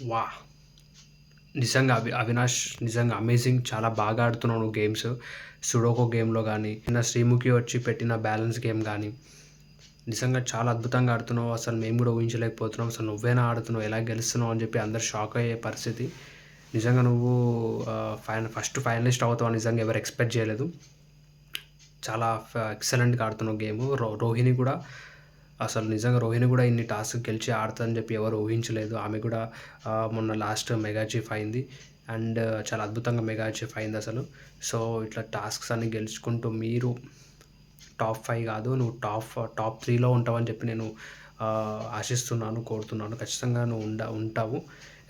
వాహ్! నిజంగా అవినాష్ నిజంగా అమేజింగ్. చాలా బాగా ఆడుతున్నావు నువ్వు గేమ్స్. సుడోకో గేమ్‌లో గానీ, నిన్న శ్రీముఖి వచ్చి పెట్టిన బ్యాలెన్స్ గేమ్ గానీ, నిజంగా చాలా అద్భుతంగా ఆడుతున్నావు. అసలు మేము గూడా ఊహించలేకపోతున్నాం. అసలు నువ్వేనా ఆడుతున్నావు? ఎలా గెలుస్తున్నావు అని చెప్పి అందరూ షాక్ అయ్యే పరిస్థితి. నిజంగా నువ్వు ఫస్ట్ ఫైనలిస్ట్ అవుతావని నిజంగా ఎవరు ఎక్స్‌పెక్ట్ చేయలేదు. చాలా ఎక్సలెంట్‌గా ఆడుతున్నావు గేము. రోహిణి కూడా అసలు నిజంగా రోహిణి కూడా ఇన్ని టాస్క్ గెలిచి ఆడుతదని చెప్పి ఎవరు ఊహించలేదు. ఆమె కూడా మొన్న లాస్ట్ మెగా చీఫ్ అయింది. అండ్ చాలా అద్భుతంగా మెగా చీఫ్ అయిందసలు. సో, ఇట్లా టాస్క్స్ అన్నీ గెలుచుకుంటూ మీరు టాప్ 5 కాదు, నువ్వు టాప్ 3లో ఉంటావని చెప్పి నేను ఆశిస్తున్నాను, కోరుతున్నాను. ఖచ్చితంగా నువ్వు ఉంటావు.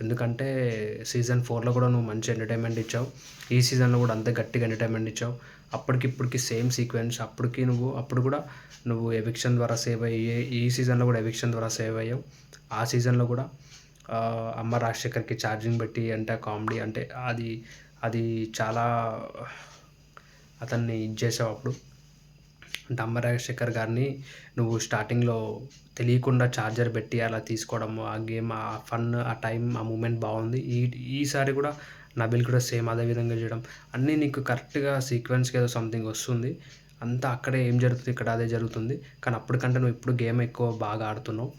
ఎందుకంటే సీజన్ 4లో కూడా నువ్వు మంచి ఎంటర్‌టైన్‌మెంట్ ఇచ్చావు. ఈ సీజన్‌లో కూడా అంతే గట్టిగా ఎంటర్‌టైన్‌మెంట్ ఇచ్చావు. అప్పటికి ఇప్పటికి సేమ్ సీక్వెన్స్. అప్పుడు కూడా నువ్వు ఎవిక్షన్ ద్వారా సేవ్ అయ్యి, ఈ సీజన్‌లో కూడా ఎవిక్షన్ ద్వారా సేవ్ అయ్యావు. ఆ సీజన్‌లో కూడా అమ్మ రాజశేఖర్‌కి ఛార్జింగ్ పెట్టి అంటే కామెడీ అంటే అది అది చాలా అతన్ని ఇది చేసావు అప్పుడు. అంటే అమ్మ రాజశేఖర్ గారిని నువ్వు స్టార్టింగ్‌లో తెలియకుండా చార్జర్ పెట్టి అలా తీసుకోవడము, ఆ గేమ్, ఆ ఫన్, ఆ టైం, ఆ మూమెంట్ బాగుంది. ఈసారి కూడా నబిల్ కూడా సేమ్ అదే విధంగా చేయడం, అన్నీ నీకు కరెక్ట్‌గా సీక్వెన్స్‌కి ఏదో సంథింగ్ వస్తుంది. అంతా అక్కడే ఏం జరుగుతుంది, ఇక్కడ అదే జరుగుతుంది. కానీ అప్పటికంటే నువ్వు ఇప్పుడు గేమ్ ఎక్కువ బాగా ఆడుతున్నావు.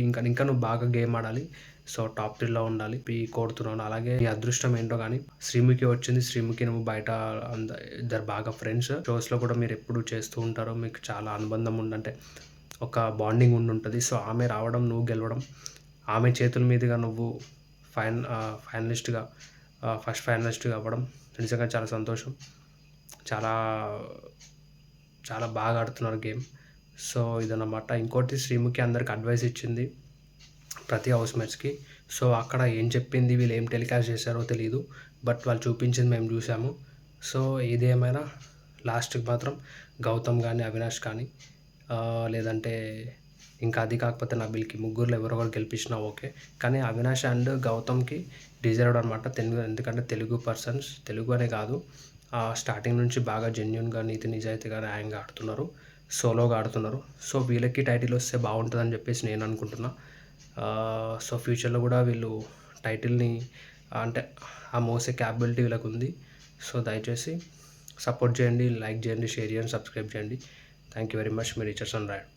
ఇంకా ఇంకా నువ్వు బాగా గేమ్ ఆడాలి. సో, టాప్ 3లో ఉండాలి కోరుతున్నాను. అలాగే నీ అదృష్టం ఏంటో గానీ శ్రీముఖి వచ్చింది. శ్రీముఖి నువ్వు బయట ఇద్దరు బాగా ఫ్రెండ్స్. షోస్‌లో కూడా మీరెప్పుడు చేస్తూ ఉంటారు. మీకు చాలా అనుబంధం అంటే ఒక బాండింగ్ ఉండుంటది. సో, ఆమె రావడం, నువ్వు గెలవడం, ఆమె చేతుల మీదుగా నువ్వు ఫైనలిస్ట్‌గా ఫస్ట్ ఫైనలిస్ట్‌గా అవ్వడం నిజంగా చాలా సంతోషం. చాలా చాలా బాగా ఆడుతున్నారు గేమ్. సో, ఇదన్నమాట. ఇంకోటి శ్రీముఖి అందరికి అడ్వైస్ ఇచ్చింది ప్రతి హౌస్‌మేట్స్‌కి. సో, అక్కడ ఏం చెప్పింది, వీళ్ళు ఏం టెలికాస్ట్ చేశారో తెలీదు. బట్ వాళ్ళు చూపించింది మేము చూసాము. సో, ఏదేమైనా లాస్ట్‌కి మాత్రం గౌతమ్ గానీ, అవినాష్ కానీ లేదంటే ఇంకా అది కాకపోతే నబిల్‌కి ముగ్గురులో ఎవరో ఒకరు గెలిపించినా ఓకే. కానీ అవినాష్ అండ్ గౌతమ్‌కి డిజర్వ్డ్ అనమాట. ఎందుకంటే తెలుగు పర్సన్స్, తెలుగు అనే కాదు, స్టార్టింగ్ నుంచి బాగా జెన్యూన్‌గా, నీతి నిజాయితీగా, న్యాయంగా ఆడుతున్నారు. సోలోగా ఆడుతున్నారు. సో, వీళ్ళకి టైటిల్ వస్తే బాగుంటుందని చెప్పేసి నేను అనుకుంటున్నా. సో, ఫ్యూచర్‌లో కూడా వీళ్ళు టైటిల్‌ని అంటే ఆ మోసే క్యాపబిలిటీ వీళ్ళకుంది. సో, దయచేసి సపోర్ట్ చేయండి, లైక్ చేయండి, షేర్ చేయండి, సబ్స్క్రైబ్ చేయండి. Thank you very much. Me Richardson Rayudu.